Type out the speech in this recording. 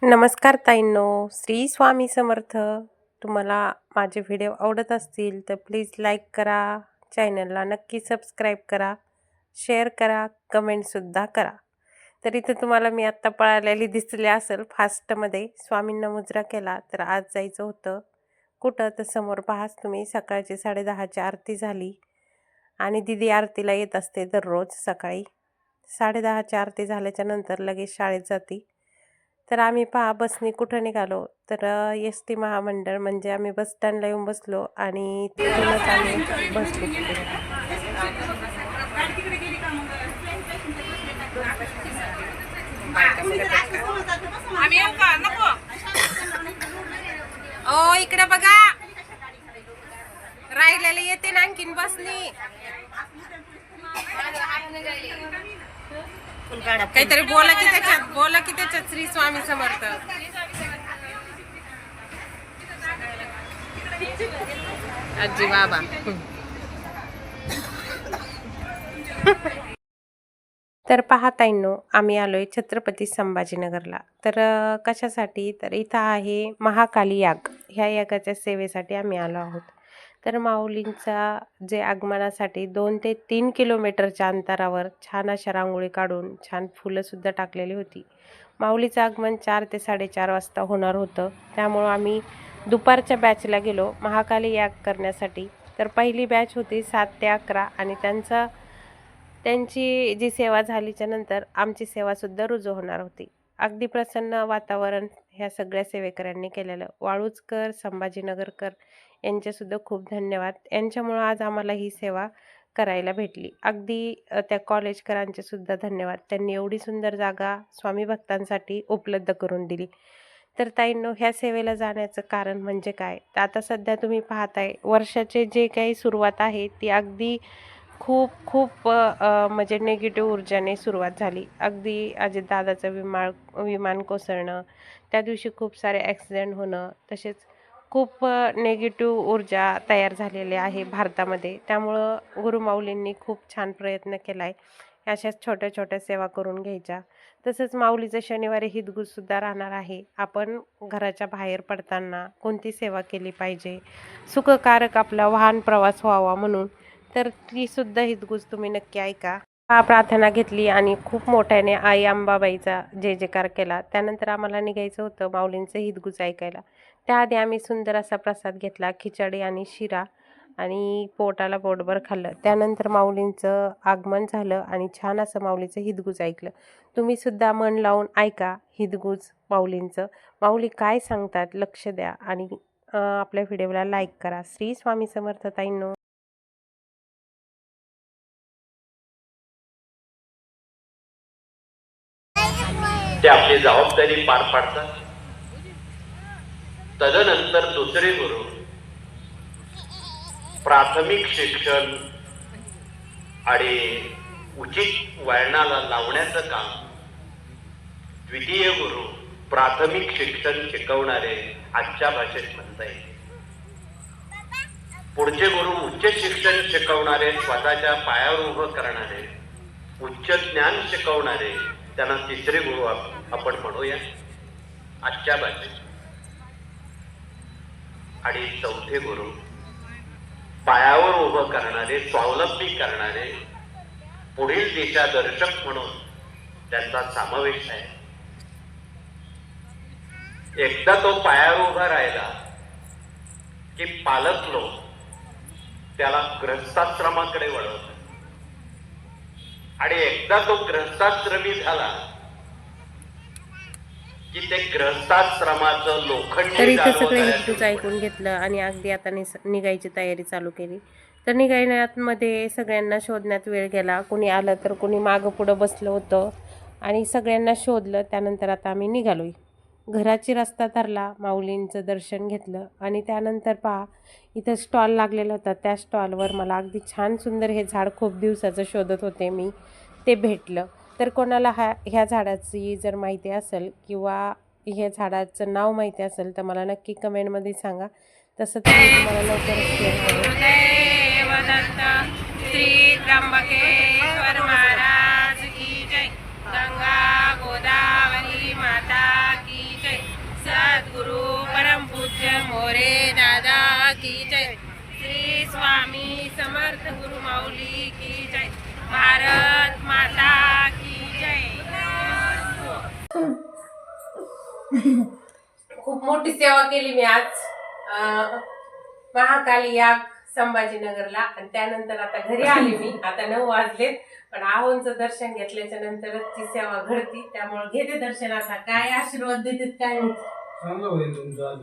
नमस्कार ताईंनो, श्री स्वामी समर्थ. तुम्हाला माझे व्हिडिओ आवडत असतील तर प्लीज लाईक करा, चॅनलला नक्की सबस्क्राईब करा, शेअर करा, कमेंटसुद्धा करा. तर इथं तुम्हाला मी आत्ता पळालेली दिसली असेल फास्टमध्ये. स्वामींना मुजरा केला. तर आज जायचं होतं कुठं, तर समोर पाहाच तुम्ही सकाळची 10:30ची आरती झाली आणि दिदी आरतीला येत असते दररोज सकाळी. 10:30ची आरती झाल्याच्या नंतर लगेच शाळेत जाते. तर आम्ही पहा बसनी कुठं निघालो, तर एस टी महामंडळ म्हणजे आम्ही बस स्टँडला येऊन बसलो आणि तिथूनच आम्ही बसलो तिथे. ओ इकडे बघा, राहिलेले येते ना आणखीन बसनी. काहीतरी बोला की त्याच्यात श्री स्वामी समर्थ. आजी बाबा. तर पाहतायनो आम्ही आलोय छत्रपती संभाजीनगरला. तर कशासाठी, तर इथं आहे महाकाली याग. ह्या यागाच्या सेवेसाठी आम्ही आलो आहोत. तर माऊलींचा जे आगमनासाठी 2 ते 3 किलोमीटरच्या अंतरावर छान अशा रांगोळी काढून छान फुलंसुद्धा टाकलेली होती. माऊलीचं आगमन 4 ते 4:30 वाजता होणार होतं. त्यामुळं आम्ही दुपारच्या बॅचला गेलो महाकाली याग करण्यासाठी. तर पहिली बॅच होती 7 ते 11 आणि त्यांची जी सेवा झालीच्या नंतर आमची सेवासुद्धा रुजू होणार होती. अगदी प्रसन्न वातावरण ह्या सगळ्या सेवेकऱ्यांनी केलेलं. वाळूजकर, संभाजीनगरकर यांचेसुद्धा खूप धन्यवाद. यांच्यामुळं आज आम्हाला ही सेवा करायला भेटली. अगदी त्या कॉलेजकरांचे सुद्धा धन्यवाद. त्यांनी एवढी सुंदर जागा स्वामी भक्तांसाठी उपलब्ध करून दिली. तर ताईंनो, ह्या सेवेला जाण्याचं कारण म्हणजे काय, तर आता सध्या तुम्ही पाहताय वर्षाचे जे काही सुरुवात आहे ती अगदी खूप खूप म्हणजे निगेटिव्ह ऊर्जाने सुरुवात झाली. अगदी अजितदादाचं विमान कोसळणं, त्या दिवशी खूप सारे ॲक्सिडेंट होणं, तसेच खूप निगेटिव्ह ऊर्जा तयार झालेली आहे भारतामध्ये. त्यामुळं गुरुमाऊलींनी खूप छान प्रयत्न केला आहे अशाच छोट्या छोट्या सेवा करून घ्यायच्या. तसंच माऊलीचं शनिवारी हितगुजसुद्धा राहणार आहे. आपण घराच्या बाहेर पडताना कोणती सेवा केली पाहिजे, सुखकारक आपला वाहन प्रवास व्हावा म्हणून, तर ती सुद्धा हितगुज तुम्ही नक्की ऐका. प्रार्थना घेतली आणि खूप मोठ्याने आई अंबाबाईचा जय जयकार केला. त्यानंतर आम्हाला निघायचं होतं माऊलींचं हितगुज ऐकायला. त्याआधी आम्ही सुंदर असा प्रसाद घेतला, खिचडी आणि शिरा, आणि पोटाला पोटभर खाल्लं. त्यानंतर माऊलींचं आगमन झालं आणि छान असं माऊलीचं हितगुज ऐकलं. तुम्ही सुद्धा मन लावून ऐका हितगुज माऊलींचं. माऊली काय सांगतात लक्ष द्या आणि आपल्या व्हिडिओला लाईक करा. श्री स्वामी समर्थ ताईंनो. ते आपली जबाबदारी पार पाडतात. तदनंतर दुसरे गुरु प्राथमिक शिक्षण आणि उचित वळणाला लावण्याचं काम, द्वितीय गुरु प्राथमिक शिक्षण शिकवणारे, आजच्या भाषेत म्हणता येईल. पुढचे गुरु उच्च शिक्षण शिकवणारे, स्वतःच्या पायावर उभं करणारे, उच्च ज्ञान शिकवणारे, त्यांना तिसरे गुरु आपण म्हणूया आजच्या भाषेत. आणि चौथे गुरु पायावर उभं करणारे, स्वावलंबी करणारे, पुढील दिशादर्शक म्हणून त्यांचा समावेश आहे. एकदा तो पायावर उभा राहिला की पालक लोक त्याला गृहस्थाश्रमाकडे वळवतात आणि एकदा तो गृहस्थाश्रमी झाला की ते गृहस्थाश्रमाचं लोखंडी. तर इथं सगळे हितगुज ऐकून घेतलं आणि अगदी आता निघायची तयारी चालू केली. तर निघायण्यामध्ये सगळ्यांना शोधण्यात वेळ गेला. कोणी आलं तर कोणी मागं पुढं बसलं होतं आणि सगळ्यांना शोधलं. त्यानंतर आता आम्ही निघालोय. घराची रस्ता धरला, माऊलींचं दर्शन घेतलं आणि त्यानंतर पहा इथं स्टॉल लागलेला होता. त्या स्टॉलवर मला अगदी छान सुंदर हे झाड खूप दिवसाचं शोधत होते मी, ते भेटलं. तर कोणाला ह्या झाडाची जर माहिती असेल किंवा ह्या झाडाचं नाव माहिती असेल तर मला नक्की कमेंटमध्ये सांगा. तसं तर मी तुम्हाला लवकरच शेअर करेन. श्री त्र्यंबकेश्वर महाराज की जय, गंगा गोदावरी माता की जय. मोठी सेवा केली मी आज महाकाली याग संभाजीनगरला. आणि त्यानंतर आता घरी आली मी. आता 9 वाजलेत, पण आहोंचं दर्शन घेतल्याच्या नंतरच ती सेवा घडती. त्यामुळे घेते दर्शन. आता काय आशीर्वाद देतात काय माहिती. चांगलं होईल तुमचं.